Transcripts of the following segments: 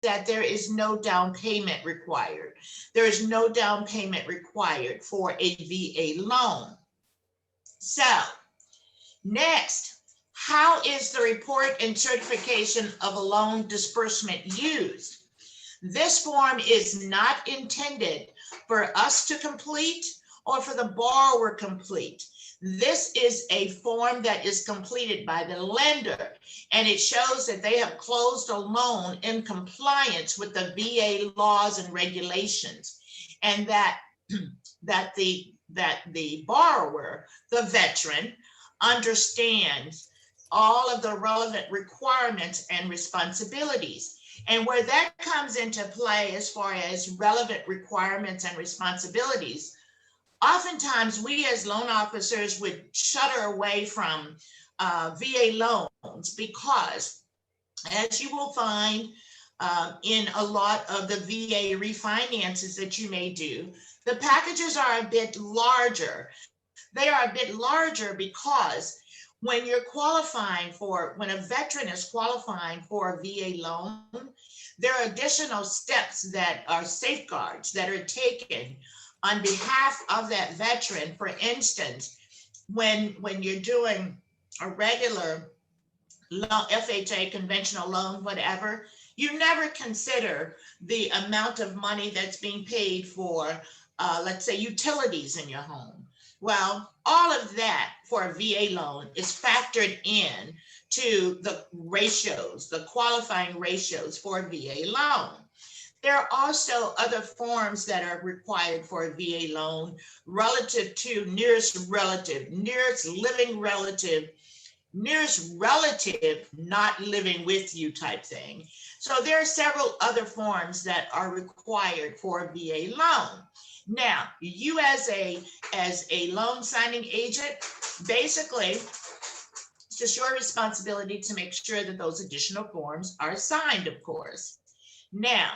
that there is no down payment required. There is no down payment required for a VA loan. So next, how is the report and certification of a loan disbursement used? This form is not intended for us to complete or for the borrower complete. This is a form that is completed by the lender, and it shows that they have closed a loan in compliance with the VA laws and regulations, and that the borrower, the veteran, understands all of the relevant requirements and responsibilities. And where that comes into play as far as relevant requirements and responsibilities, oftentimes we as loan officers would shudder away from VA loans because, as you will find in a lot of the VA refinances that you may do, the packages are a bit larger. They are a bit larger because when you're qualifying for, when a veteran is qualifying for a VA loan, there are additional steps that are safeguards that are taken on behalf of that veteran. For instance, when you're doing a regular loan, FHA, conventional loan, whatever, you never consider the amount of money that's being paid for, let's say, utilities in your home. Well, all of that for a VA loan is factored in to the ratios, the qualifying ratios for a VA loan. There are also other forms that are required for a VA loan relative to nearest relative, nearest living relative, nearest relative not living with you type thing. So there are several other forms that are required for a VA loan. Now, you as a loan signing agent, basically, it's just your responsibility to make sure that those additional forms are signed, of course. Now,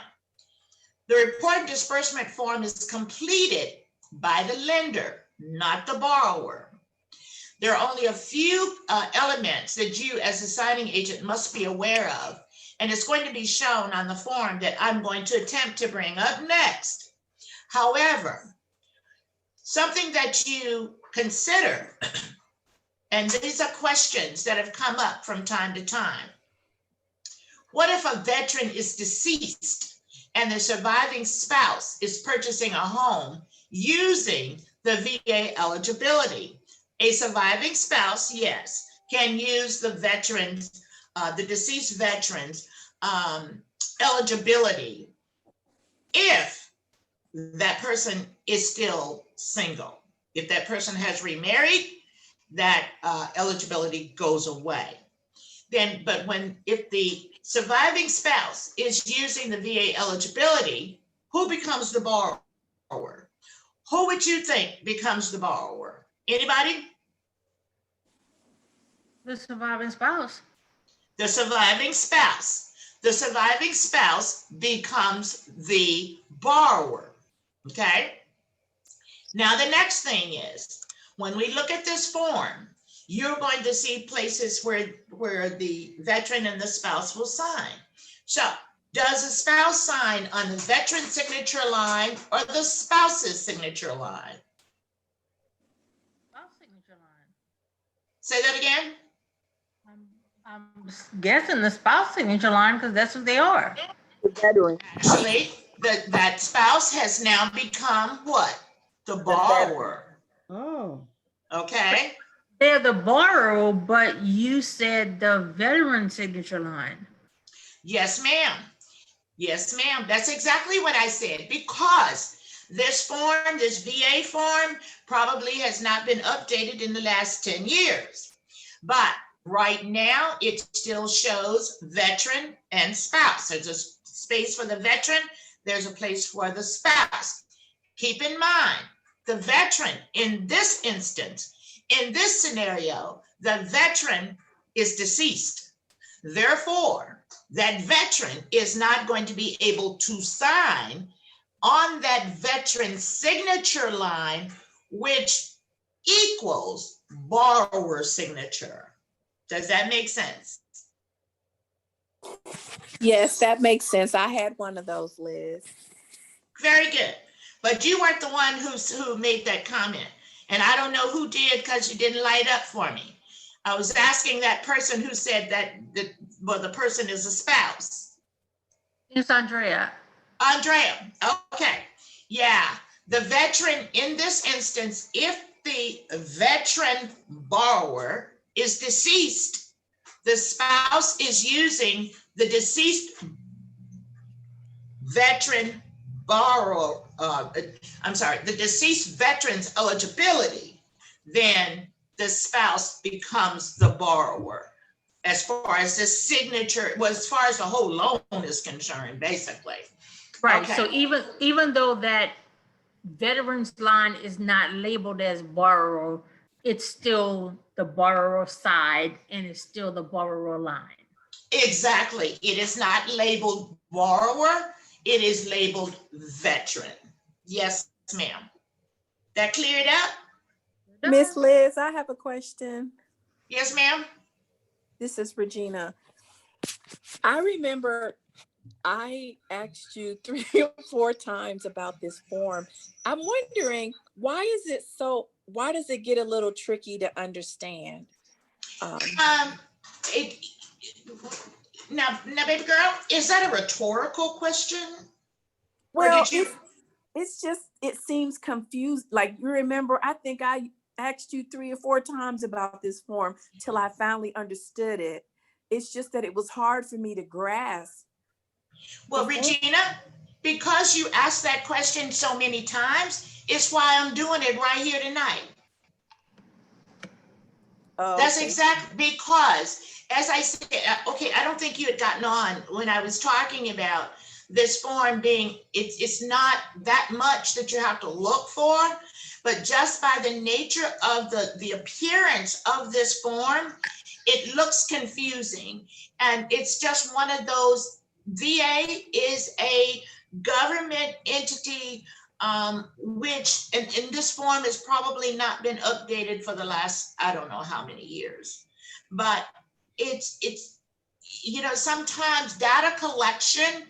the report and disbursement form is completed by the lender, not the borrower. There are only a few elements that you as a signing agent must be aware of, and it's going to be shown on the form that I'm going to attempt to bring up next. However, something that you consider, and these are questions that have come up from time to time. What if a veteran is deceased and the surviving spouse is purchasing a home using the VA eligibility? A surviving spouse, yes, can use the veteran's, the deceased veteran's eligibility if that person is still single. If that person has remarried, that eligibility goes away. Then, but if the surviving spouse is using the VA eligibility, who becomes the borrower? Who would you think becomes the borrower? Anybody? The surviving spouse. The surviving spouse. The surviving spouse becomes the borrower. Okay. Now, the next thing is, when we look at this form, you're going to see places where the veteran and the spouse will sign. So, does the spouse sign on the veteran's signature line or the spouse's signature line? Spouse signature line. Say that again. I'm guessing the spouse signature line because that's what they are. The veteran. Actually, that spouse has now become what? The borrower. Oh. Okay. They're the borrower, but you said the veteran signature line. Yes, ma'am. Yes, ma'am. That's exactly what I said, because this form, this VA form, probably has not been updated in the last 10 years. But right now, it still shows veteran and spouse. There's a space for the veteran. There's a place for the spouse. Keep in mind, the veteran in this instance, in this scenario, the veteran is deceased. Therefore, that veteran is not going to be able to sign on that veteran's signature line, which equals borrower signature. Does that make sense? Yes, that makes sense. I had one of those, Liz. Very good. But you weren't the one who made that comment. And I don't know who did because you didn't light up for me. I was asking that person who said that the person is a spouse. It's Andrea. Andrea, okay. Yeah, the veteran in this instance, if the veteran borrower is deceased, the spouse is using the deceased veteran borrower, the deceased veteran's eligibility, then the spouse becomes the borrower as far as the signature, well, as far as the whole loan is concerned, basically. Right. Okay. So even though that veterans line is not labeled as borrower, it's still the borrower side and it's still the borrower line. Exactly. It is not labeled borrower. It is labeled veteran. Yes, ma'am. That cleared up? Miss Liz, I have a question. Yes, ma'am. This is Regina. I remember I asked you 3 or 4 times about this form. I'm wondering, why does it get a little tricky to understand? Now, baby girl, is that a rhetorical question? Well, it's just, it seems confused. Like, you remember, I think I asked you 3 or 4 times about this form till I finally understood it. It's just that it was hard for me to grasp. Well, Regina, because you asked that question so many times, it's why I'm doing it right here tonight. Oh, that's okay. Exactly, because as I said, okay, I don't think you had gotten on when I was talking about this form being, it's not that much that you have to look for, but just by the nature of the appearance of this form, it looks confusing. And it's just one of those, VA is a government entity, which in this form has probably not been updated for the last, I don't know how many years, but it's sometimes data collection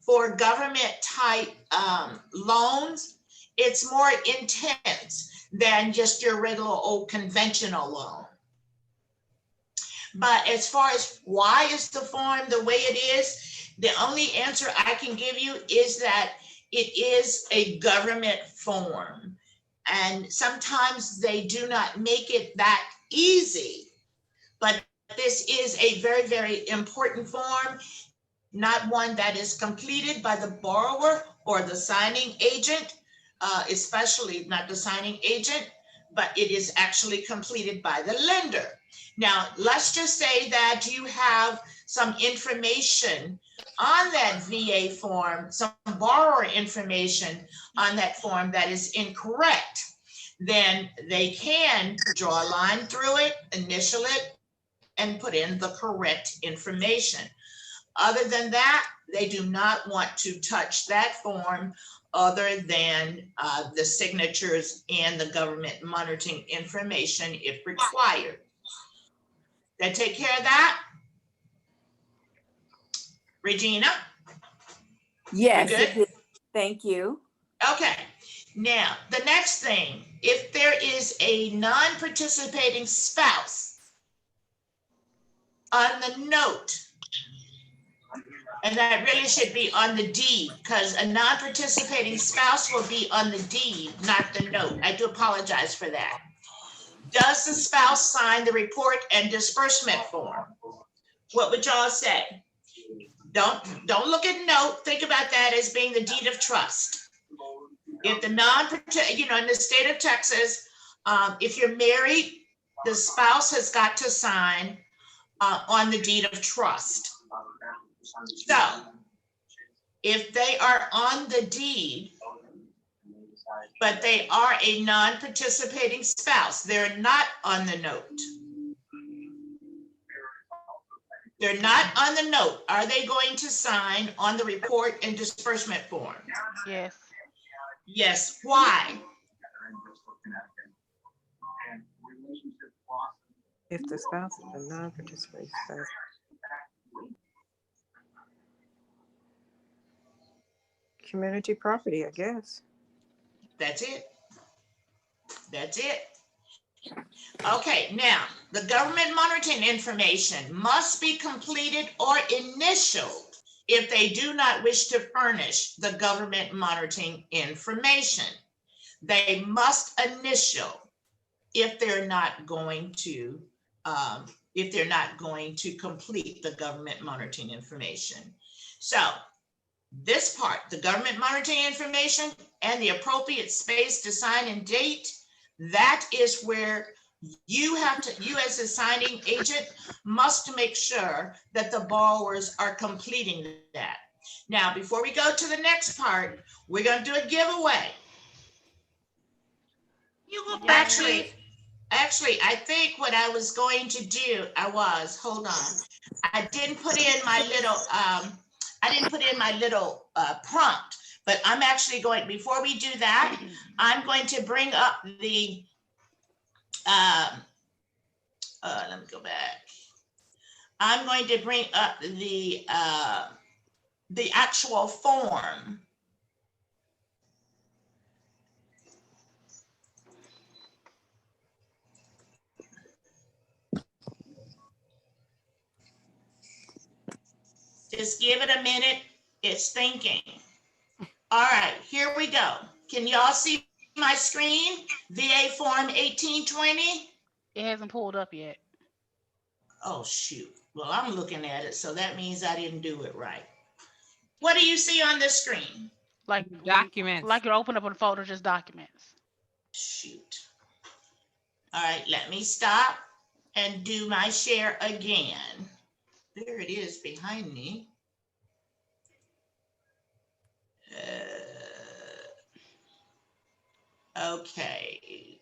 for government type loans, it's more intense than just your regular old conventional loan. But as far as why is the form the way it is, the only answer I can give you is that it is a government form. And sometimes they do not make it that easy. But this is a very, very important form, not one that is completed by the borrower or the signing agent, especially not the signing agent, but it is actually completed by the lender. Now, let's just say that you have some information on that VA form, some borrower information on that form that is incorrect. Then they can draw a line through it, initial it, and put in the correct information. Other than that, they do not want to touch that form other than the signatures and the government monitoring information if required. That take care of that? Regina? Yes, it did. Thank you. Okay. Now, the next thing, if there is a non-participating spouse on the note, and that really should be on the deed, because a non-participating spouse will be on the deed, not the note. I do apologize for that. Does the spouse sign the report and disbursement form? What would y'all say? Don't look at note. Think about that as being the deed of trust. If the in the state of Texas, if you're married, the spouse has got to sign on the deed of trust. So if they are on the deed, but they are a non-participating spouse, they're not on the note. They're not on the note. Are they going to sign on the report and disbursement form? Yes. Yes. Why? If the spouse is a non-participating spouse. community property, I guess. That's it. That's it. Okay, now, the government monitoring information must be completed or initialed if they do not wish to furnish the government monitoring information. They must initial if they're not going to complete the government monitoring information. So this part, the government monitoring information and the appropriate space to sign and date, that is where you as a signing agent must make sure that the borrowers are completing that. Now, before we go to the next part, we're going to do a giveaway. You go back, please. Actually, I think what I was going to do, hold on. I didn't put in my little, prompt, but I'm actually going, before we do that, I'm going to bring up the, let me go back. I'm going to bring up the actual form. Just give it a minute. It's thinking. All right, here we go. Can y'all see my screen? VA Form 1820? It hasn't pulled up yet. Oh, shoot. Well, I'm looking at it, so that means I didn't do it right. What do you see on the screen? Like Documents. Like you open up a folder, just documents. Shoot. All right, let me stop and do my share again. There it is behind me. Okay.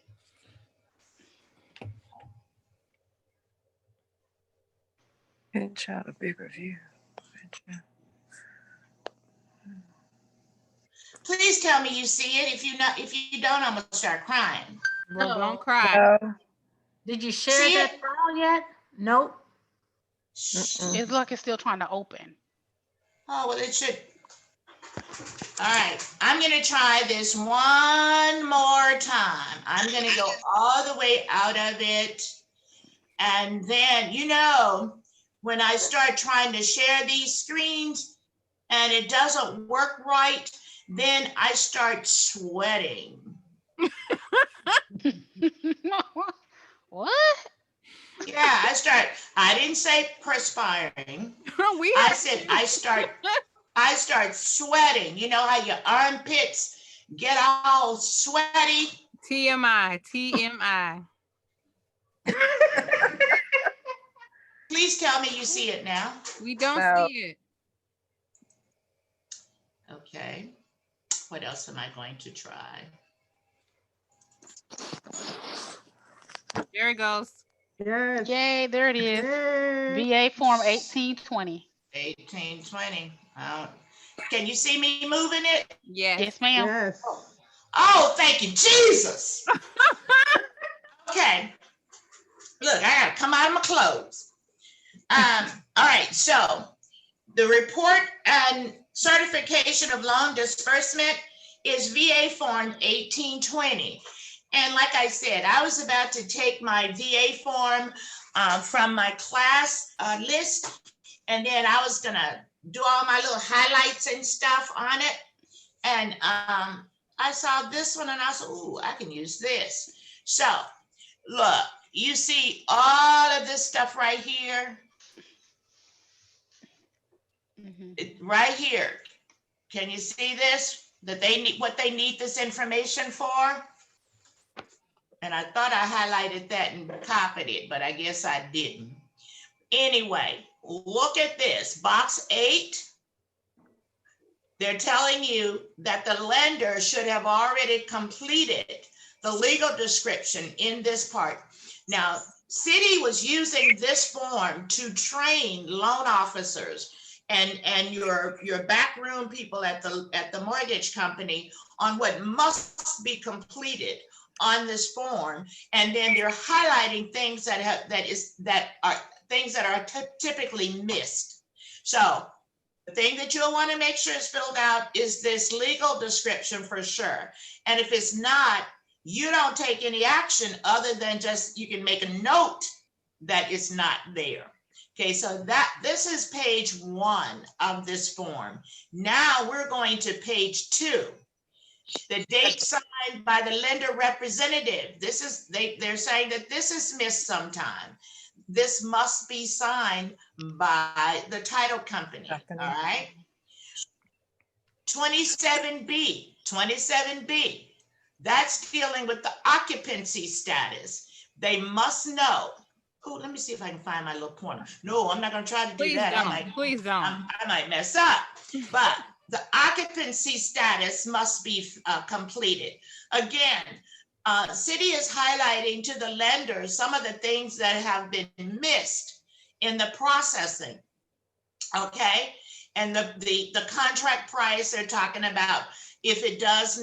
Pinch out a bigger view. Please tell me you see it. If you don't, I'm gonna start crying. Well, No. don't cry. Did you share See that it? file yet? Nope. It's like it's still trying to open. Oh, well, it should. All right, I'm gonna try this one more time. I'm gonna go all the way out of it. And then, when I start trying to share these screens and it doesn't work right, then I start sweating. What? Yeah, I didn't say perspiring. I said I start sweating. You know how your armpits get all sweaty? TMI. Please tell me you see it now. We don't No. see it. Okay. What else am I going to try? There it goes. Yes. Yay, there it is. Yes. VA Form 1820. 1820. Can you see me moving it? Yes. Yes, ma'am. Yes. Oh, thank you, Jesus. Okay. Look, I gotta come out of my clothes. All right, so the report and certification of loan disbursement is VA Form 1820. And like I said, I was about to take my VA form from my class list, and then I was gonna do all my little highlights and stuff on it. And I saw this one and I said, ooh, I can use this. So look, you see all of this stuff right here? Right here. Can you see this? That they need what they need this information for? And I thought I highlighted that and copied it, but I guess I didn't. Anyway, look at this, box 8. They're telling you that the lender should have already completed the legal description in this part. Now, Citi was using this form to train loan officers and your backroom people at the mortgage company on what must be completed on this form, and then they're highlighting things that are typically missed. So The thing that you'll want to make sure is filled out is this legal description for sure. And if it's not, you don't take any action other than just, you can make a note that it's not there. Okay, so this is page 1 of this form. Now we're going to page 2. The date signed by the lender representative. This is, they're saying that this is missed sometime. This must be signed by the title company, all right? 27B, that's dealing with the occupancy status. They must know. Oh, let me see if I can find my little pointer. No, I'm not gonna try to do Please that. don't. Please don't. I might mess up, but the occupancy status must be completed. Again, city is highlighting to the lenders some of the things that have been missed in the processing, okay? And the contract price they're talking about, if it does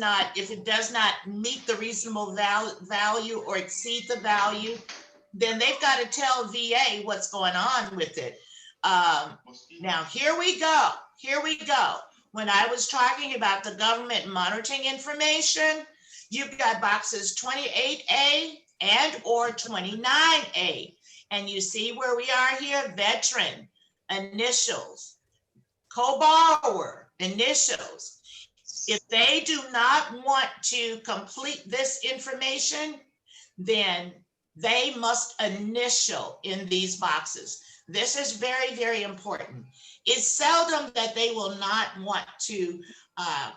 not meet the reasonable value or exceed the value, then they've got to tell VA what's going on with it. Now, here we go. When I was talking about the government monitoring information, you've got boxes 28A and or 29A. And you see where we are here, veteran, initials, co-borrower, initials. If they do not want to complete this information, then they must initial in these boxes. This is very, very important. It's seldom that they will not want to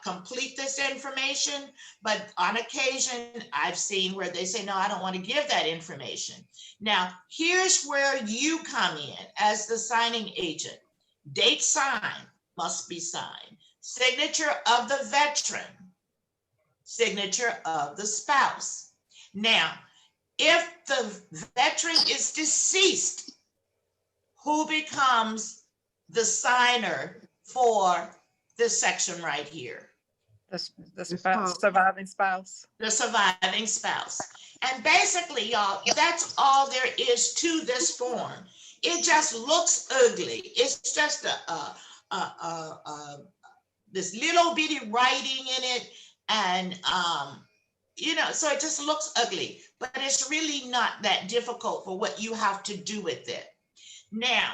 complete this information, but on occasion, I've seen where they say, no, I don't want to give that information. Now, here's where you come in as the signing agent. Date signed must be signed. Signature of the veteran, signature of the spouse. Now, if the veteran is deceased, who becomes the signer for this section right here? The spouse, surviving spouse. The surviving spouse. And basically, y'all, that's all there is to this form. It just looks ugly. It's just this little bitty writing in it, and you know, so it just looks ugly, but it's really not that difficult for what you have to do with it. Now,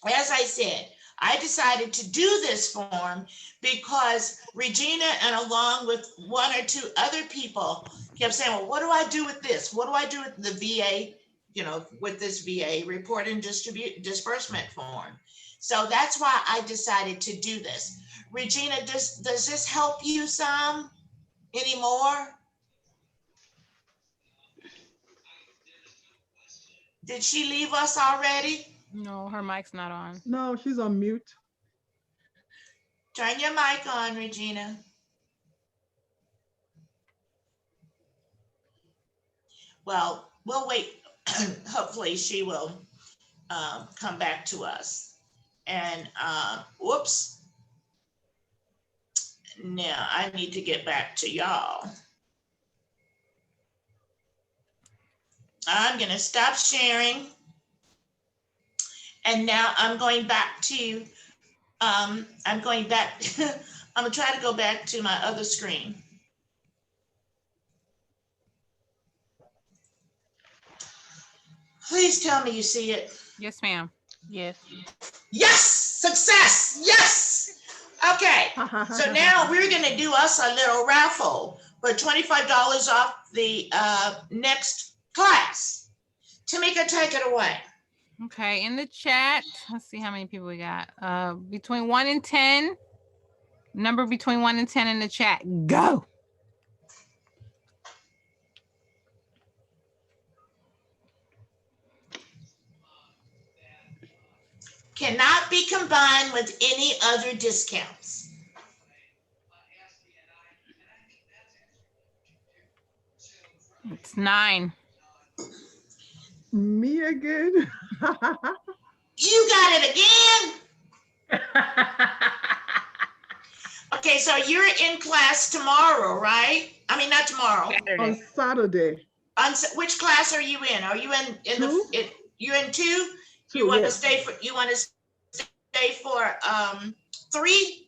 as I said, I decided to do this form because Regina, and along with 1 or 2 other people, kept saying, well, what do I do with this? What do I do with the VA, you know, with this VA report and disbursement form? So that's why I decided to do this. Regina, does this help you some anymore? Did she leave us already? No, her mic's not on. No, she's on mute. Turn your mic on, Regina. Well, we'll wait. Hopefully she will come back to us. And whoops. Now I need to get back to y'all. I'm gonna stop sharing. And now I'm going back to, I'm gonna try to go back to my other screen. Please tell me you see it. Yes, ma'am. Yes. Yes, success, yes. Okay, so now we're gonna do us a little raffle for $25 off the next class. Tamika, take it away. Okay, in the chat, let's see how many people we got. Between 1 and 10, number between 1 and 10 in the chat, go. Cannot be combined with any other discounts. It's 9. Me again? You got it again? Okay, so you're in class tomorrow, right? I mean, not tomorrow. On Saturday. Which class are you in? Are you in Two? you're in 2? Two, You want to yes. stay for for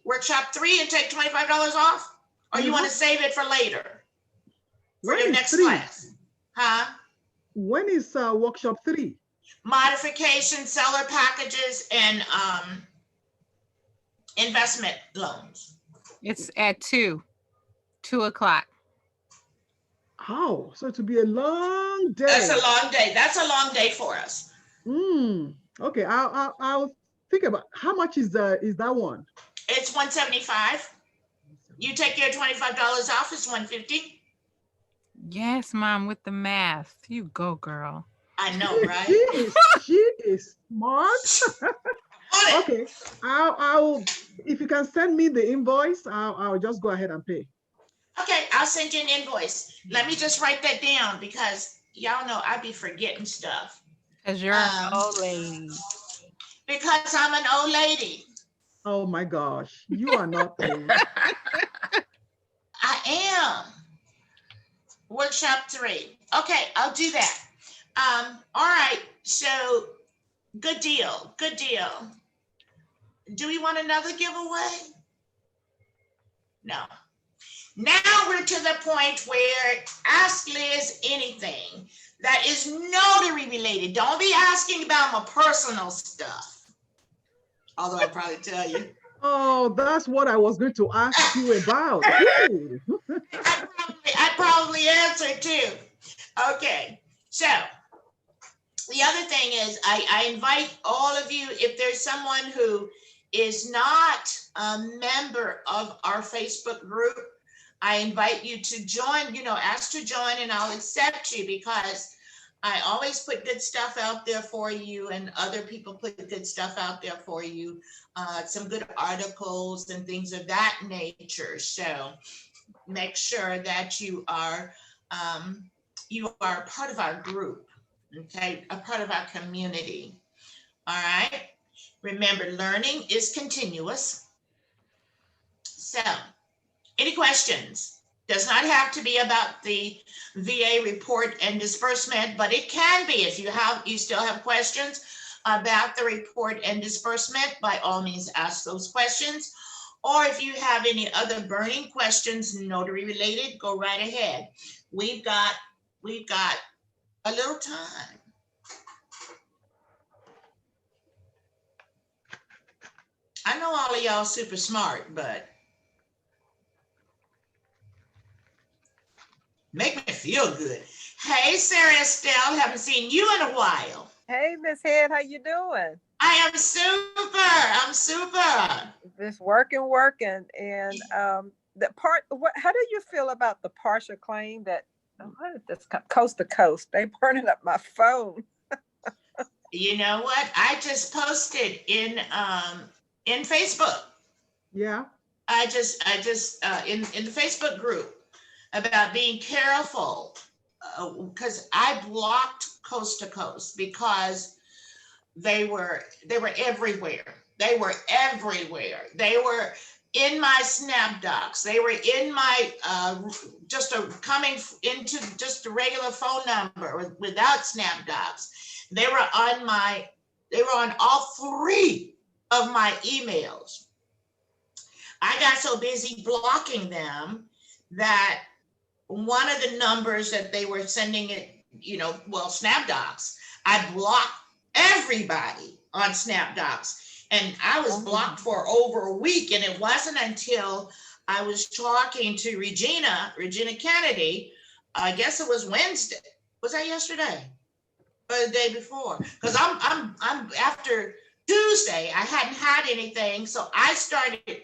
workshop 3 and take $25 off? Or you want to save it for later? For When your is next 3? class? Huh? When is workshop 3? Modification, seller packages, and investment loans. It's at 2 o'clock. Oh, so it will be a long day. That's a long day. That's a long day for us. Okay, I'll think about how much is that one? It's $175. You take your $25 off, it's $150. Yes, Mom, with the math. You go, girl. I know, right? She is smart. Okay, I'll if you can send me the invoice, I'll just go ahead and pay. Okay, I'll send you an invoice. Let me just write that down because y'all know I be forgetting stuff. Because you're an old lady. Because I'm an old lady. Oh my gosh, you are not old. I am. Workshop 3. Okay, I'll do that. All right, so good deal, good deal. Do we want another giveaway? No. Now we're to the point where ask Liz anything that is notary related. Don't be asking about my personal stuff. Although I'll probably tell you. Oh, that's what I was going to ask you about. Ooh. I probably answered too. Okay, so the other thing is I invite all of you, if there's someone who is not a member of our Facebook group, I invite you to join, ask to join and I'll accept you because I always put good stuff out there for you and other people put good stuff out there for you, some good articles and things of that nature. So make sure that you are part of our group, okay, a part of our community. All right. Remember, learning is continuous. So, any questions? Does not have to be about the VA report and disbursement, but it can be if you still have questions about the report and disbursement. By all means, ask those questions. Or if you have any other burning questions, notary related, go right ahead. We've got a little time. I know all of y'all super smart, but make me feel good. Hey, Sarah Estelle, haven't seen you in a while. Hey, Miss Head, how you doing? I am super. I'm super. Just working, and how do you feel about the partial claim that what is this coast to coast? They burning up my phone. You know what? I just posted in Facebook. Yeah. I just in the Facebook group about being careful because I blocked Coast to Coast because they were everywhere. They were everywhere. They were in my SnapDocs. They were in my coming into just a regular phone number without SnapDocs. They were on all 3 of my emails. I got so busy blocking them that one of the numbers that they were sending it, SnapDocs, I blocked everybody on SnapDocs. And I was blocked for over a week. And it wasn't until I was talking to Regina Kennedy, I guess it was Wednesday. Was that yesterday? Or the day before? Because I'm after Tuesday, I hadn't had anything. So I started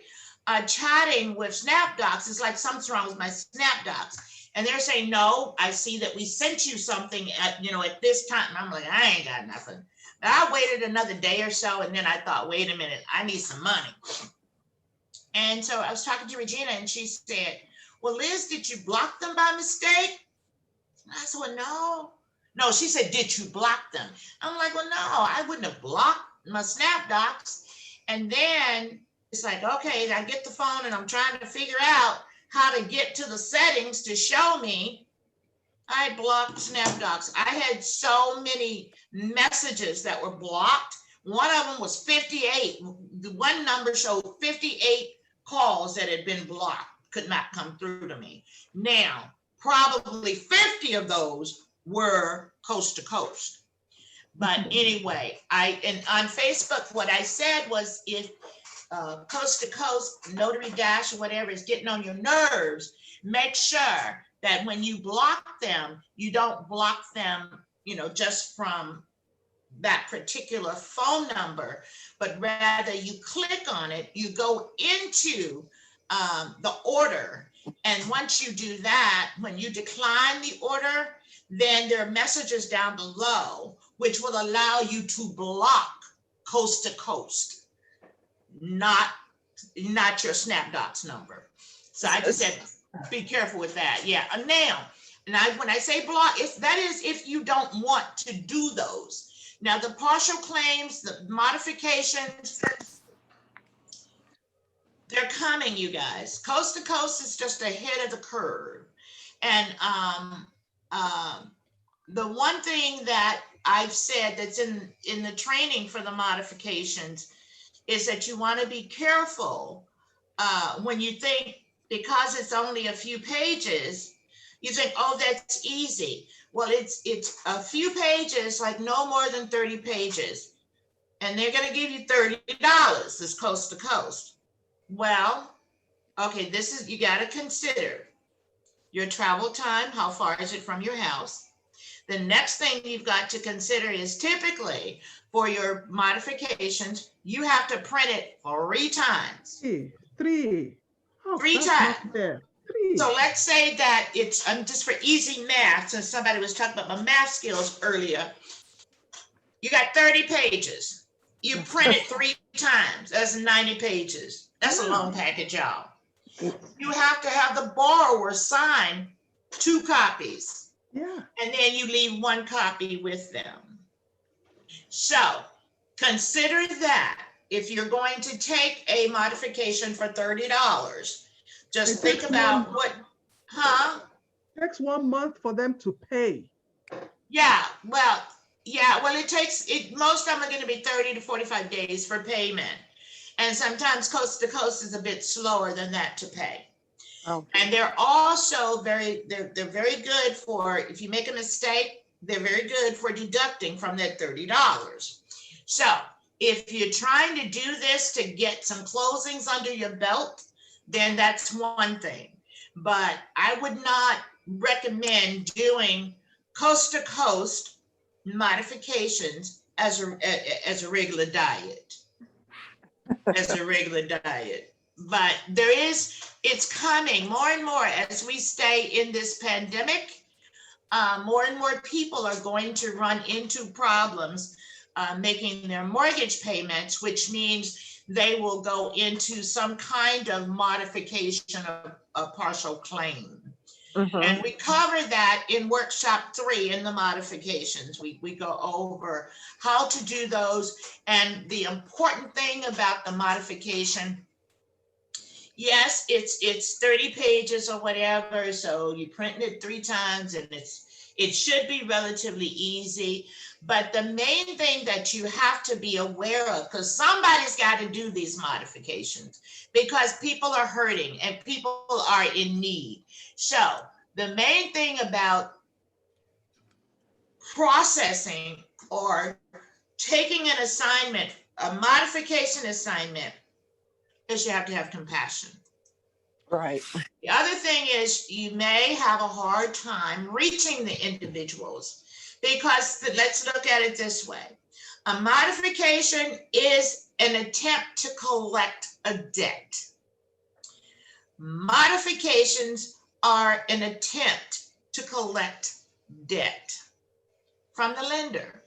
chatting with SnapDocs. It's like something's wrong with my SnapDocs. And they're saying, no, I see that we sent you something at this time. And I'm like, I ain't got nothing. And I waited another day or so. And then I thought, wait a minute, I need some money. And so I was talking to Regina and she said, well, Liz, did you block them by mistake? And I said, well, no. No, she said, did you block them? I'm like, well, no, I wouldn't have blocked my SnapDocs. And then it's like, okay, I get the phone and I'm trying to figure out how to get to the settings to show me. I blocked SnapDocs. I had so many messages that were blocked. One of them was 58 the one number showed 58 calls that had been blocked, could not come through to me. Now, probably 50 of those were coast to coast. But anyway, and on Facebook, what I said was, if coast to coast, Notary Dash or whatever is getting on your nerves, make sure that when you block them, you don't block them, just from that particular phone number, but rather you click on it, you go into the order. And once you do that, when you decline the order, then there are messages down below which will allow you to block coast to coast, not your SnapDots number. So I just said, be careful with that. Yeah. And now, when I say block, that is if you don't want to do those. Now, the partial claims, the modifications, they're coming, you guys. Coast to coast is just ahead of the curve. And the one thing that I've said that's in the training for the modifications is that you want to be careful when you think, because it's only a few pages, you think, oh, that's easy. Well, it's a few pages, like no more than 30 pages. And they're going to give you $30 this coast to coast. Well, okay, you got to consider your travel time. How far is it from your house? The next thing you've got to consider is, typically for your modifications, you have to print it 3 times. Three. Oh, 3 that's times. not fair. 3. So let's say that it's just for easy math, since somebody was talking about my math skills earlier. You got 30 pages. You print it 3 times. That's 90 pages. That's a long package, y'all. You have to have the borrower sign 2 copies. Yeah. And then you leave 1 copy with them. So consider that if you're going to take a modification for $30, just think about It takes 1 month for them to pay. Well, it takes most of them are going to be 30 to 45 days for payment. And sometimes coast to coast is a bit slower than that to pay. Oh. And they're also they're very good for, if you make a mistake, they're very good for deducting from that $30. So if you're trying to do this to get some closings under your belt, then that's one thing. But I would not recommend doing coast to coast modifications as a regular diet. But it's coming more and more as we stay in this pandemic. More and more people are going to run into problems making their mortgage payments, which means they will go into some kind of modification of a partial claim. Mm-hmm. And we cover that in workshop 3 in the modifications. We go over how to do those. And the important thing about the modification, yes, it's 30 pages or whatever. So you print it 3 times and it should be relatively easy. But the main thing that you have to be aware of, because somebody's got to do these modifications, because people are hurting and people are in need. So the main thing about processing or taking an assignment, a modification assignment, is you have to have compassion. Right. The other thing is you may have a hard time reaching the individuals, because let's look at it this way. A modification is an attempt to collect a debt. Modifications are an attempt to collect debt from the lender.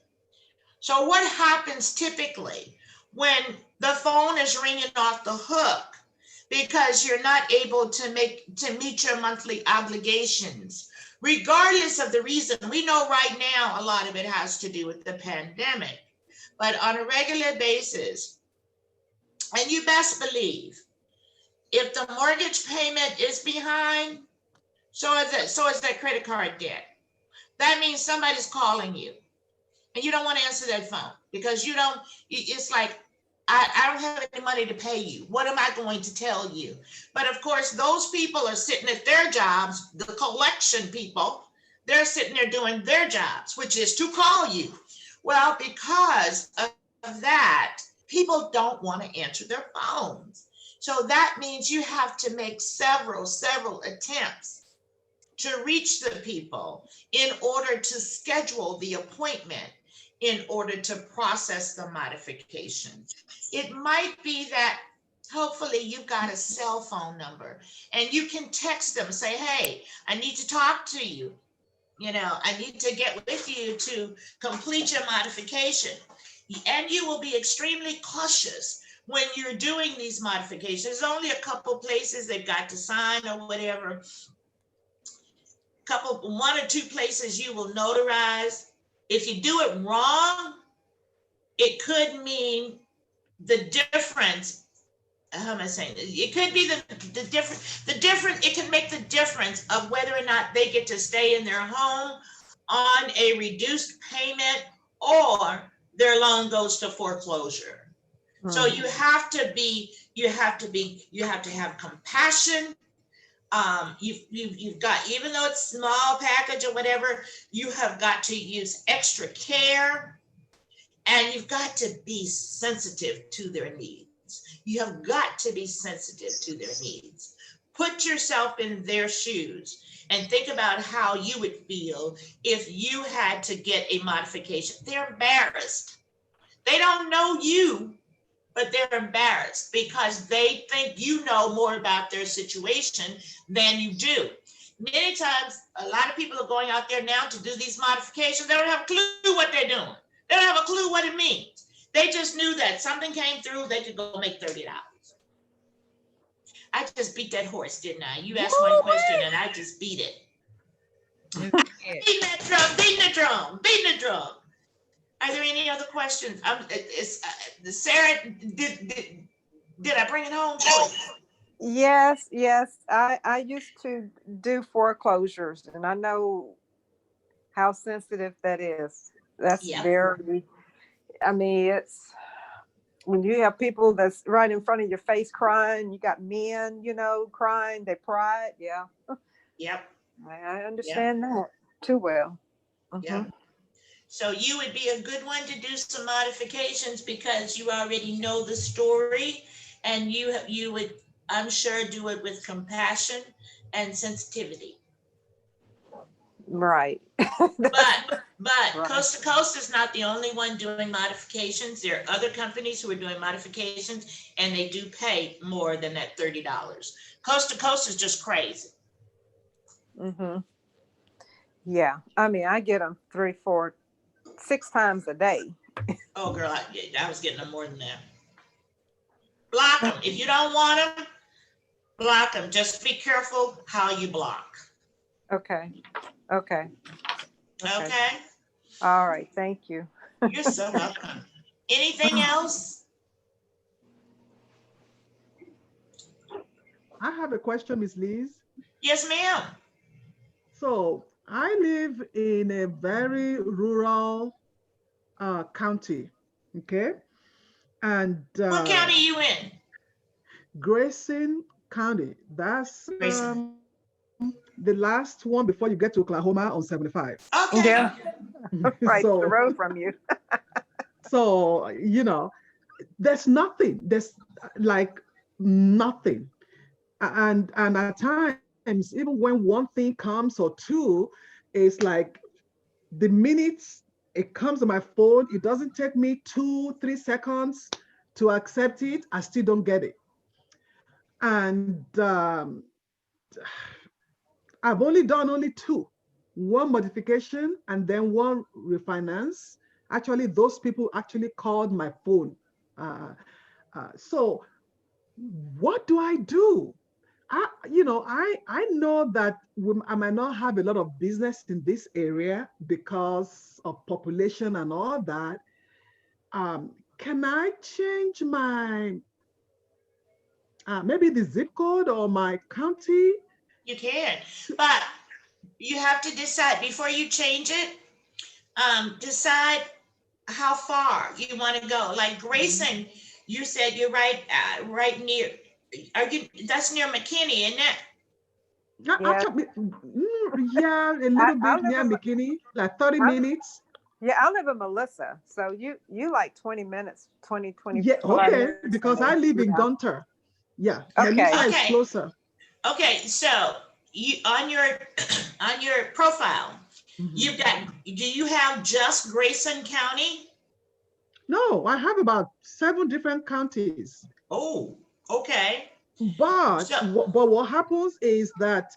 So what happens typically when the phone is ringing off the hook because you're not able to meet your monthly obligations, regardless of the reason? We know right now a lot of it has to do with the pandemic, but on a regular basis, and you best believe, if the mortgage payment is behind, so is that credit card debt. That means somebody's calling you and you don't want to answer that phone because it's like, I don't have any money to pay you. What am I going to tell you? But of course, those people are sitting at their jobs, the collection people, they're sitting there doing their jobs, which is to call you. Well, because of that, people don't want to answer their phones. So that means you have to make several attempts to reach the people in order to schedule the appointment, in order to process the modification. It might be that hopefully you've got a cell phone number and you can text them, say, hey, I need to talk to you. You know, I need to get with you to complete your modification. And you will be extremely cautious when you're doing these modifications. There's only a couple places they've got to sign or whatever. One or two places you will notarize. If you do it wrong, it could mean the difference. How am I saying this? It could be the different, it can make the difference of whether or not they get to stay in their home on a reduced payment or their loan goes to foreclosure. So you have to have compassion. You've got, even though it's small package or whatever, you have got to use extra care, and you've got to be sensitive to their needs. You have got to be sensitive to their needs. Put yourself in their shoes and think about how you would feel if you had to get a modification. They're embarrassed. They don't know you, but they're embarrassed because they think you know more about their situation than you do. Many times, a lot of people are going out there now to do these modifications. They don't have a clue what they're doing. They don't have a clue what it means. They just knew that something came through, they could go make $30. I just beat that horse, didn't I? You asked one question and I just beat it. Beating that drum, beating the drum, beating the drum. Are there any other questions? Sarah, did I bring it home for you? Yes. I used to do foreclosures, and I know how sensitive that is. That's very, I mean, it's when you have people that's right in front of your face crying, you got men, crying, they pride. Yeah. Yep. I understand that too well. Yeah. So you would be a good one to do some modifications because you already know the story, and you would, I'm sure, do it with compassion and sensitivity. Right. But Right. Coast to Coast is not the only one doing modifications. There are other companies who are doing modifications, and they do pay more than that $30. Coast to Coast is just crazy. Yeah. I mean, I get them 3, 4, 6 times a day. Oh, girl, I was getting them more than that. Block them. If you don't want them, block them. Just be careful how you block. Okay. Okay? All right. Thank you. You're so welcome. Anything else? I have a question, Miss Liz. Yes, ma'am. So I live in a very rural county, okay? And What county you in? Grayson County. That's Grayson. the last one before you get to Oklahoma on 75. Okay. Yeah. Right. So- the road from you. So, there's nothing. There's like nothing. And at times, even when one thing comes or two, it's like the minutes it comes on my phone, it doesn't take me 2-3 seconds to accept it. I still don't get it. And I've only done 2, one modification and then one refinance. Actually, those people actually called my phone. So what do I do? I know that I might not have a lot of business in this area because of population and all that. Can I change my maybe the zip code or my county? You can, but you have to decide before you change it. Decide how far you want to go. Like Grayson, you said you're right near, that's near McKinney, isn't it? Yeah, Yeah, actually, yeah, a little I bit live near in McKinney, like 30 I, minutes. yeah, I live in Melissa. So you like 20 minutes, 20, Yeah, 25 okay, minutes from because me. I live in Yeah. Gunter. Yeah, Okay. Melissa is Okay, closer. okay, so you, on your, on your profile, Mhm. you've got, do you have just Grayson County? No, I have about 7 different counties. Oh, okay. But So, what happens is that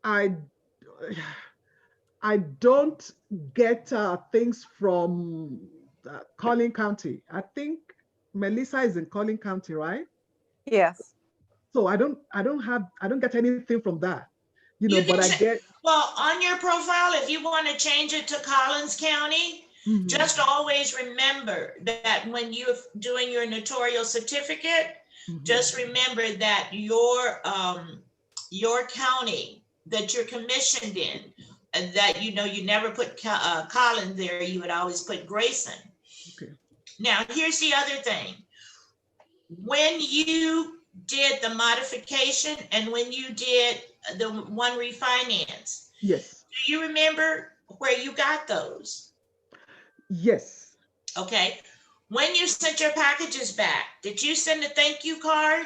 I I don't get things from Collin County. I think Melissa is in Collin County, right? Yes. So I don't get anything from that, you but can, I get. well, on your profile, if you want to change it to Collins County, Mhm, just always remember that when you're doing your notarial certificate, mhm. just remember that your county that you're commissioned in, and that you never put Collins there, you would always put Grayson. Okay. Now, here's the other thing. When you did the modification and when you did the one refinance, Yes. do you remember where you got those? Yes. Okay. When you sent your packages back, did you send a thank you card?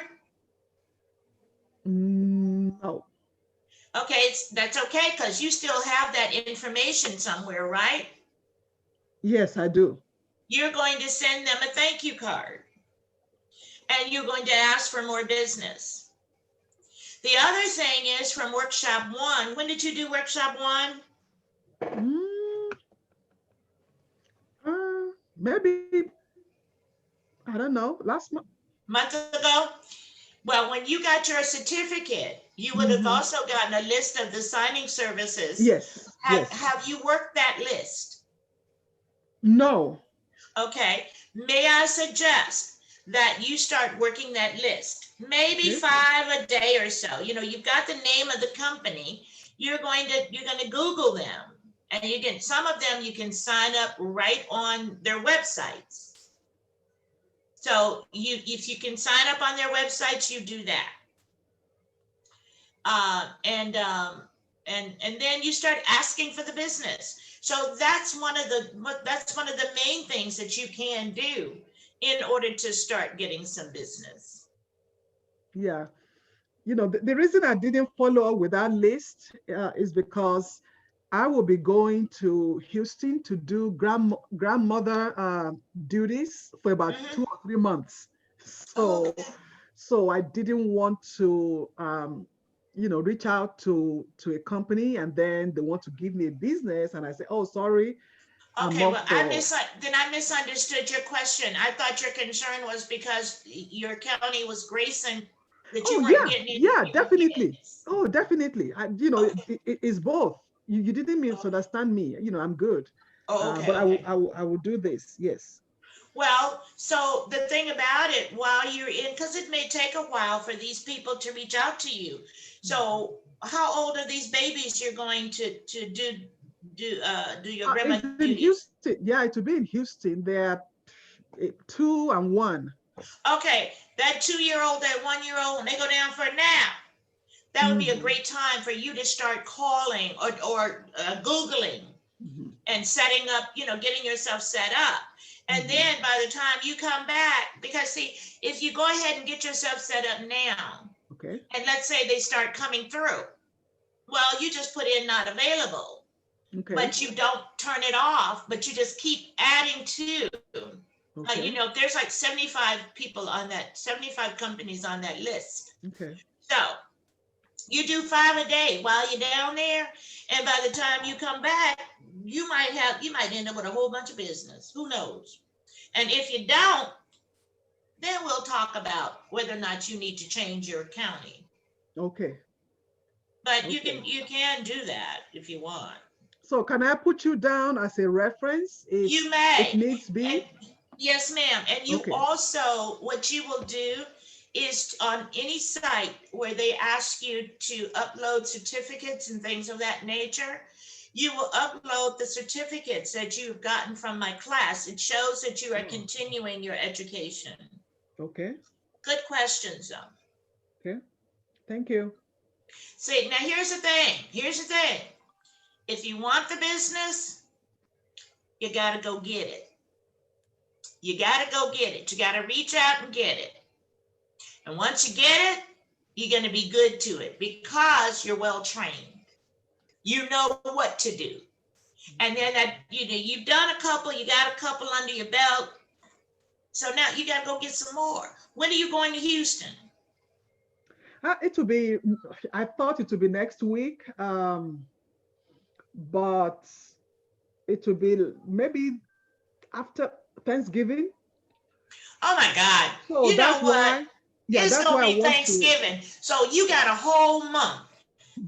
No. Okay, that's okay because you still have that information somewhere, right? Yes, I do. You're going to send them a thank you card and you're going to ask for more business. The other thing is from workshop 1, when did you do workshop 1? Mm, maybe, I don't know, last month. Month ago? Well, when you got your certificate, you would have Mhm. also gotten a list of the signing services. Yes. Yes. Have you worked that list? No. Okay. May I suggest that you start working that list? Maybe Okay. 5 a day or so. You've got the name of the company. You're going to Google them, and some of them you can sign up right on their websites. So if you can sign up on their websites, you do that. And then you start asking for the business. So that's one of the main things that you can do in order to start getting some business. Yeah. The reason I didn't follow up with that list is because I will be going to Houston to do grandmother duties for about Mhm. 2 or 3 months. Oh, So, I didn't want to, reach out to a company and then they want to give me a business and I say, oh, sorry, I'm okay. up Well, for. I misunderstood your question. I thought your concern was because your county was Grayson, that Oh you weren't yeah, getting any. yeah, You weren't getting definitely. this. Oh, definitely. Okay. It's both. You didn't Okay. misunderstand me. I'm good. Oh, okay. But Okay. I will do this. Yes. Well, so the thing about it, while you're in, because it may take a while for these people to reach out to you. So, how old are these babies you're going to do your grandma It's in duties? Houston. Yeah, it will be in Houston. They're 2 and 1. Okay, that 2-year-old, that 1-year-old, when they go down for a nap, that would be a Mhm, great time for you to start calling or Googling mhm, and setting up, getting yourself set up. And mhm. then by the time you come back, because see, if you go ahead and get yourself set up now, Okay. and let's say they start coming through, well, you just put in not available, Okay. but you don't turn it off, but you just keep adding to. Okay. There's like 75 people on that, 75 companies on that list. Okay. So you do 5 a day while you're down there, and by the time you come back, you might end up with a whole bunch of business. Who knows? And if you don't, then we'll talk about whether or not you need to change your county. Okay. But Okay. you can do that if you want. So can I put you down as a reference You if may. needs And be? yes, ma'am. And you Okay. also, what you will do is on any site where they ask you to upload certificates and things of that nature, you will upload the certificates that you've gotten from my class. It shows that you are Oh, continuing your education. Okay. Good questions, though. Okay. Thank you. See, now here's the thing. Here's the thing. If you want the business, you got to go get it. You got to go get it. You got to reach out and get it. And once you get it, you're going to be good to it because you're well trained. You know what to do. And then that, you've done a couple, you got a couple under your belt. So now you got to go get some more. When are you going to Houston? It will be, I thought it would be next week, but it will be maybe after Thanksgiving. Oh my God. So You know that's what? why, yeah, It's that's going why to I be want to. Thanksgiving. So you got a whole month.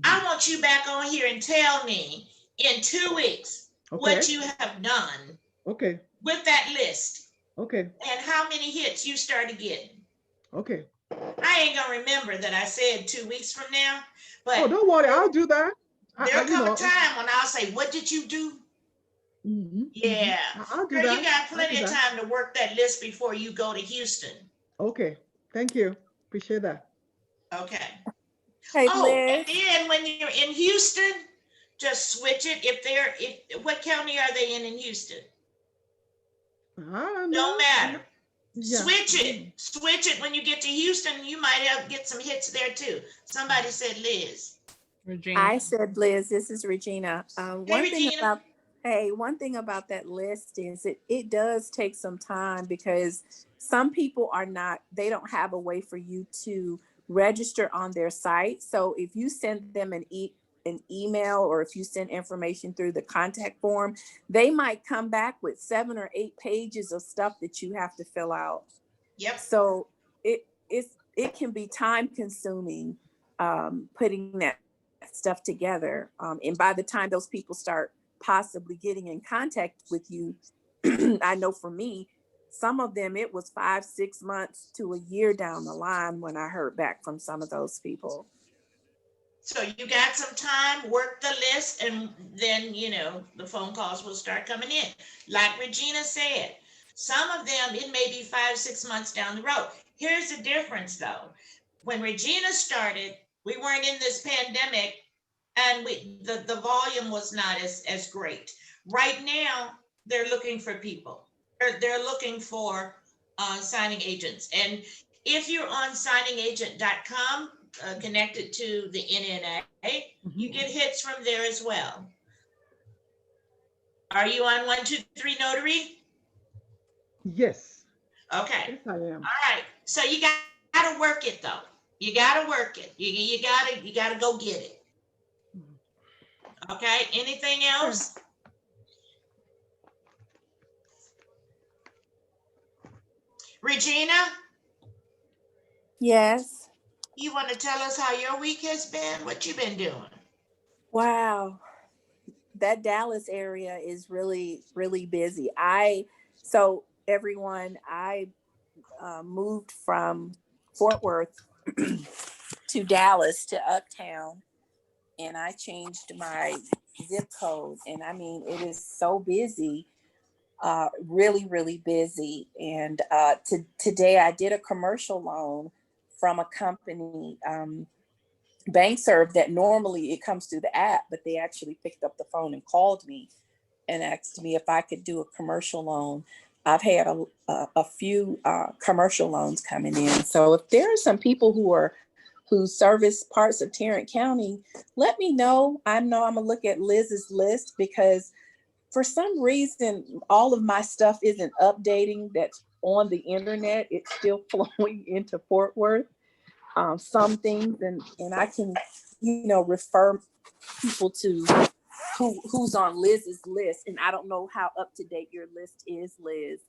I want you back on here and tell me in 2 weeks what Okay. you have done Okay. with that list Okay. and how many hits you started getting. Okay. I ain't gonna remember that I said 2 weeks from now, Oh, but don't worry. I'll do that. there'll come a time when I'll say, what did you do? Yeah, I'll do girl, you that. got I'll do plenty of that. time to work that list before you go to Houston. Okay. Thank you. Appreciate that. Okay. Hey, Oh, and Liz. then when you're in Houston, just switch it. If what county are they in Houston? I don't Don't know. matter. Yeah. Switch it. Switch it when you get to Houston. You might get some hits there too. Somebody said Liz. Regina. I said, Liz, this is Regina. Hey, Regina. One thing about that list is it does take some time because some people they don't have a way for you to register on their site. So if you send them an email or if you send information through the contact form, they might come back with 7 or 8 pages of stuff that you have to fill out. Yep. So it can be time consuming putting that stuff together. And by the time those people start possibly getting in contact with you, I know for me, some of them, it was 5-6 months to a year down the line when I heard back from some of those people. So you got some time, work the list, and then, the phone calls will start coming in. Like Regina said, some of them, it may be 5-6 months down the road. Here's the difference though. When Regina started, we weren't in this pandemic and the volume was not as great. Right now, they're looking for people. They're looking for signing agents. And if you're on signingagent.com, connected to the NNA, you get hits from there as well. Are you on 123 Notary? Yes. Okay. Yes, I am. All right. So you got to work it though. You got to work it. You got to go get it. Okay. Anything else? Regina? Yes. You want to tell us how your week has been? What you been doing? Wow. That Dallas area is really, really busy. So everyone, I moved from Fort Worth to Dallas to Uptown, and I changed my zip code. And I mean, it is so busy, really, really busy. And today I did a commercial loan from a company, BankServe, that normally it comes through the app, but they actually picked up the phone and called me and asked me if I could do a commercial loan. I've had a few commercial loans coming in. So if there are some people who service parts of Tarrant County, let me know. I know I'm gonna look at Liz's list because for some reason, all of my stuff isn't updating that's on the internet. It's still flowing into Fort Worth. Some things, and I can, refer people to who's on Liz's list. And I don't know how up to date your list is, Liz.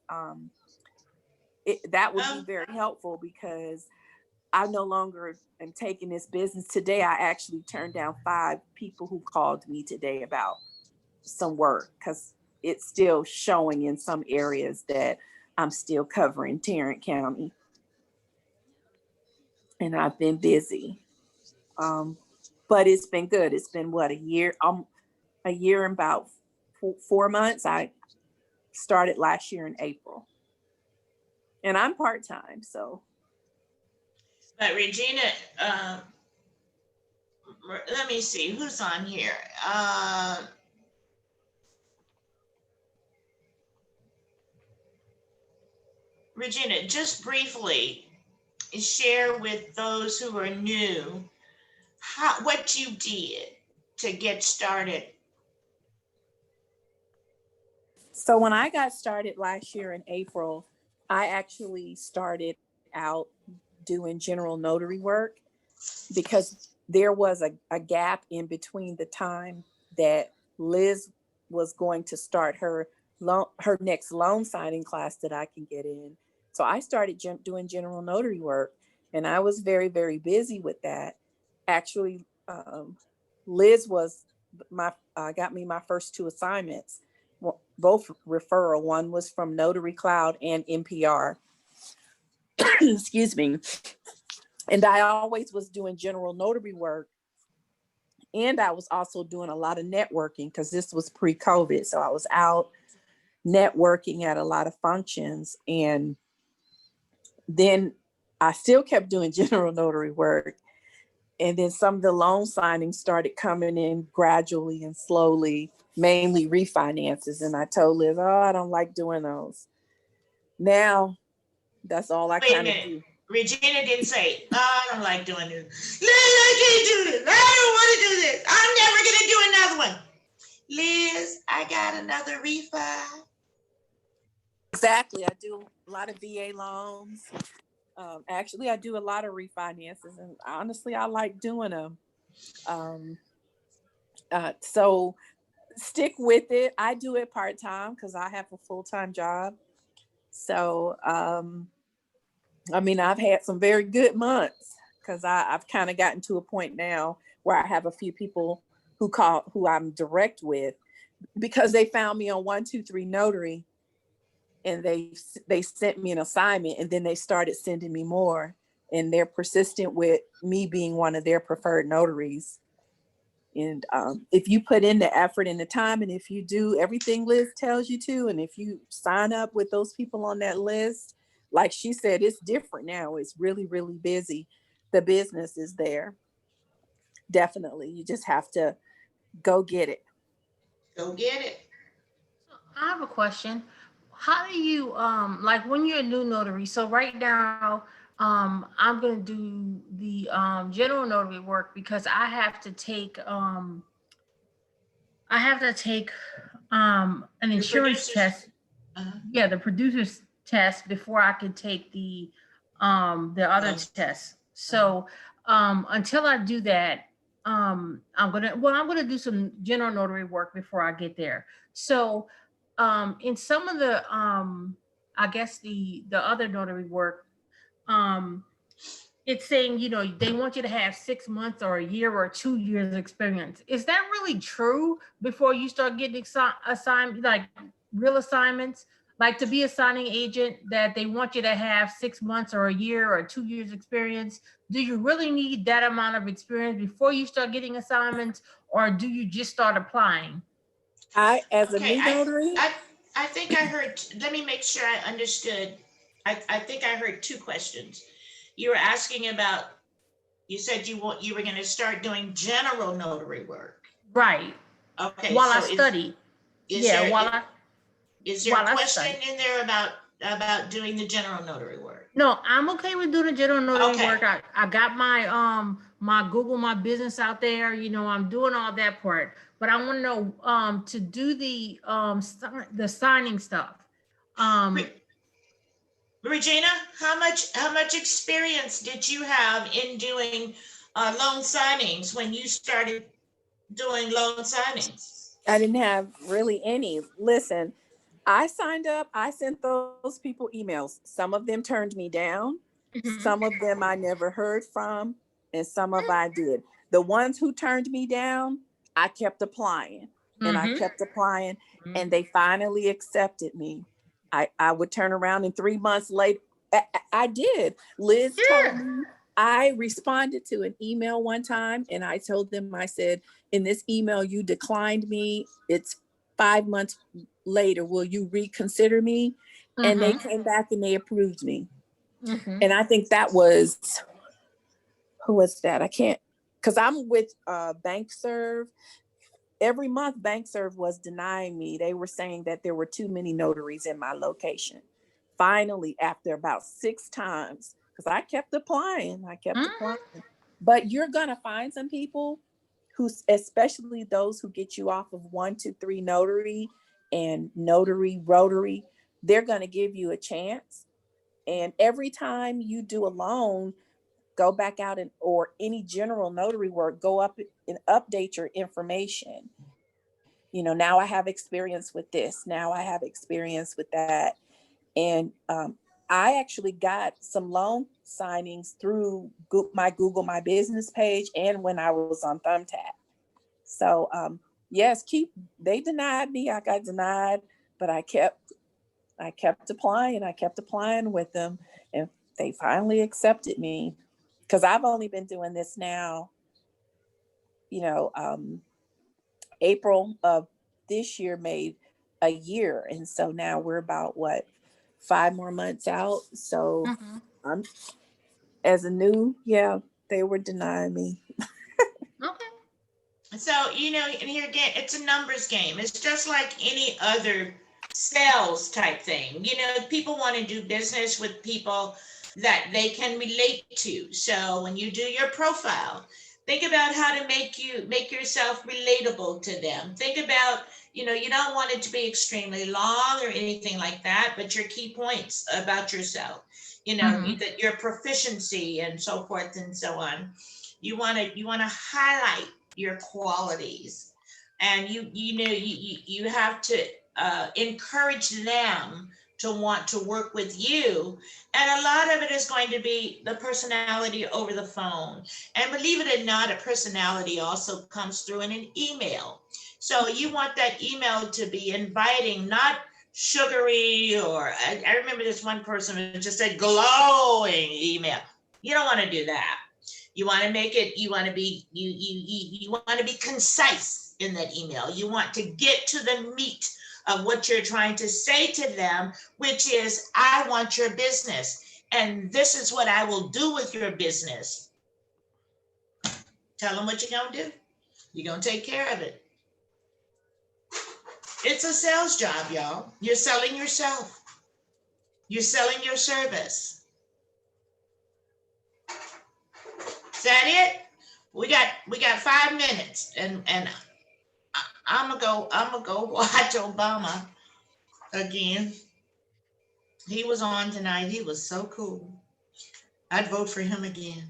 That would be very helpful because I no longer am taking this business. Today, I actually turned down 5 people who called me today about some work because it's still showing in some areas that I'm still covering Tarrant County. And I've been busy. But it's been good. It's been what, a year and about 4 months. I started last year in April. And I'm part-time, so. But Regina, let me see who's on here. Regina, just briefly share with those who are new what you did to get started. So when I got started last year in April, I actually started out doing general notary work because there was a gap in between the time that Liz was going to start her next loan signing class that I can get in. So I started doing general notary work, and I was very, very busy with that. Actually, Liz was got me my first 2 assignments, both referral. One was from Notary Cloud and NPR. Excuse me. And I always was doing general notary work. And I was also doing a lot of networking because this was pre-COVID. So I was out networking at a lot of functions. And then I still kept doing general notary work. And then some of the loan signings started coming in gradually and slowly, mainly refinances. And I told Liz, oh, I don't like doing those. Now, that's all I kind of do. Regina didn't say, oh, I don't like doing this. Liz, I can't do this. I don't want to do this. I'm never going to do another one. Liz, I got another refi. Exactly. I do a lot of VA loans. Actually, I do a lot of refinances, and honestly, I like doing them. So stick with it. I do it part-time because I have a full-time job. So, I mean, I've had some very good months because I've kind of gotten to a point now where I have a few people who I'm direct with because they found me on 123 Notary, and they sent me an assignment, and then they started sending me more, and they're persistent with me being one of their preferred notaries. And if you put in the effort and the time, and if you do everything Liz tells you to, and if you sign up with those people on that list, like she said, it's different now. It's really, really busy. The business is there. Definitely. You just have to go get it. Go get it. So I have a question. How do you like when you're a new notary? So right now, I'm gonna do the general notary work because I have to take an The insurance producers. test. Yeah, the producer's test before I could take the other test. So until I do that, I'm gonna do some general notary work before I get there. So in some of the I guess the other notary work, um it's saying, they want you to have 6 months or a year or 2 years experience. Is that really true before you start getting assigned, like real assignments? Like to be a signing agent, that they want you to have 6 months or a year or 2 years experience? Do you really need that amount of experience before you start getting assignments, or do you just start applying? As a new notary, I think I heard, let me make sure I understood. I think I heard 2 questions. You were asking about, you said you were going to start doing general notary work. Right. Okay. While I study. Is there a question in there about doing the general notary work? No, I'm okay with doing the general notary work. I got my Google My Business out there. I'm doing all that part. But I want to know to do the signing stuff. Regina, how much experience did you have in doing loan signings when you started doing loan signings? I didn't have really any. Listen, I signed up. I sent those people emails. Some of them turned me down. Mm-hmm. Some of them I never heard from, and some of I did. The ones who turned me down, I kept applying, and I kept applying, and they finally accepted me. I would turn around, and 3 months later, I did. Liz told me. I responded to an email one time, and I told them, I said, in this email, you declined me. It's 5 months later. Will you reconsider me? and they came back and they approved me. Mhm. And I think that was, who was that? I can't, because I'm with BankServe. Every month, BankServe was denying me. They were saying that there were too many notaries in my location. Finally, after about 6 times, because I kept applying, But you're gonna find some people who, especially those who get you off of 1, 2, 3 notary and notary rotary, they're gonna give you a chance. And every time you do a loan, go back out and, or any general notary work, go up and update your information. You know, now I have experience with this. Now I have experience with that. And I actually got some loan signings through my Google My Business page and when I was on Thumbtack. So yes, they denied me. I got denied, but I kept applying. I kept applying with them, and they finally accepted me. Because I've only been doing this now, you know, April of this year made a year. And so now we're about 5 more months out. So I'm as a new, they were denying me. Okay. So, you know, and here again, it's a numbers game. It's just like any other sales type thing. You know, people want to do business with people that they can relate to. So when you do your profile, think about how to make yourself relatable to them. Think about, you know, you don't want it to be extremely long or anything like that, but your key points about yourself, you know, that your proficiency and so forth and so on. You want to highlight your qualities, and you have to encourage them to want to work with you. And a lot of it is going to be the personality over the phone, and believe it or not, a personality also comes through in an email. So you want that email to be inviting, not sugary, or I remember this one person who just said glowing email. You don't want to do that. You want to make it, you want to be, you want to be concise in that email. You want to get to the meat of what you're trying to say to them, which is, I want your business, and this is what I will do with your business. Tell them what you're going to do. You're going to take care of it. It's a sales job, y'all. You're selling yourself. You're selling your service. Is that it? We got 5 minutes, and I'm gonna go watch Obama again. He was on tonight. He was so cool. I'd vote for him again.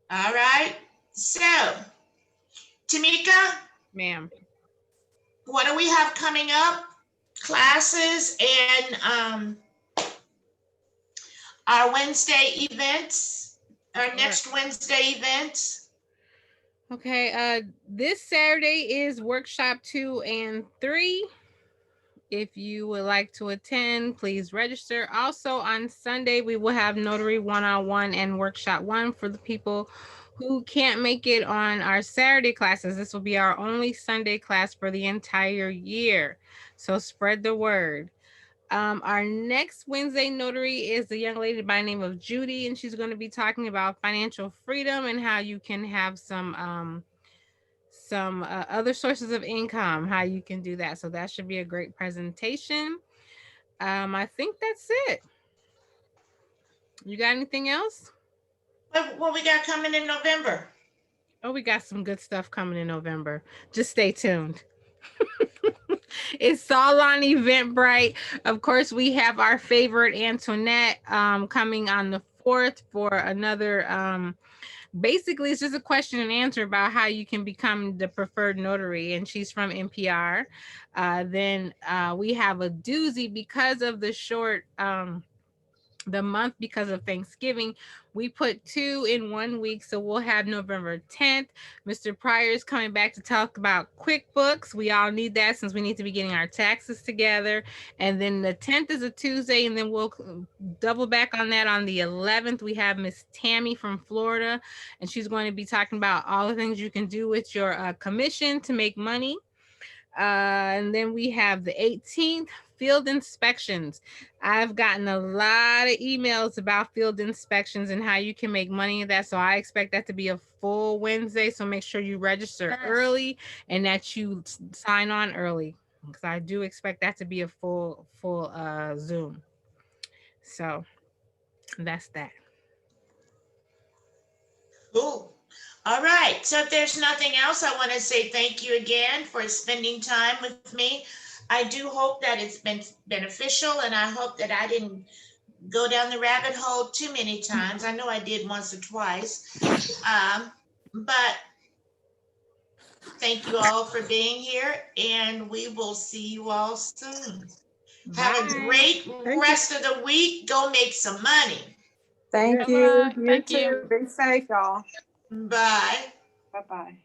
All right. So, Tamika, Ma'am. what do we have coming up? Classes and our Wednesday events, our next Wednesday events. Okay, this Saturday is workshop 2 and 3. If you would like to attend, please register. Also on Sunday, we will have Notary 101 and Workshop 1 for the people who can't make it on our Saturday classes. This will be our only Sunday class for the entire year. So spread the word. Our next Wednesday notary is a young lady by the name of Judy, and she's going to be talking about financial freedom and how you can have some other sources of income, how you can do that. So that should be a great presentation. I think that's it. You got anything else? What we got coming in November? Oh, we got some good stuff coming in November. Just stay tuned. It's all on Eventbrite. Of course, we have our favorite Antoinette coming on the 4th for another basically it's just a question and answer about how you can become the preferred notary, and she's from NPR. Then we have a doozy because of the short the month, because of Thanksgiving. We put 2 in 1 week, so we'll have November 10th. Mr. Pryor is coming back to talk about QuickBooks. We all need that since we need to be getting our taxes together. And then the 10th is a Tuesday, and then we'll double back on that. On the 11th, we have Miss Tammy from Florida, and she's going to be talking about all the things you can do with your commission to make money. And then we have the 18th, field inspections. I've gotten a lot of emails about field inspections and how you can make money in that. So I expect that to be a full Wednesday. So make sure you register early and that you sign on early, because I do expect that to be a full Zoom. So that's that. Cool. All right. So if there's nothing else, I want to say thank you again for spending time with me. I do hope that it's been beneficial, and I hope that I didn't go down the rabbit hole too many times. I know I did once or twice. But thank you all for being here, and we will see you all soon. Have a great rest of the week. Go make some money. Thank you. You too. Be safe, y'all. Bye. Bye-bye.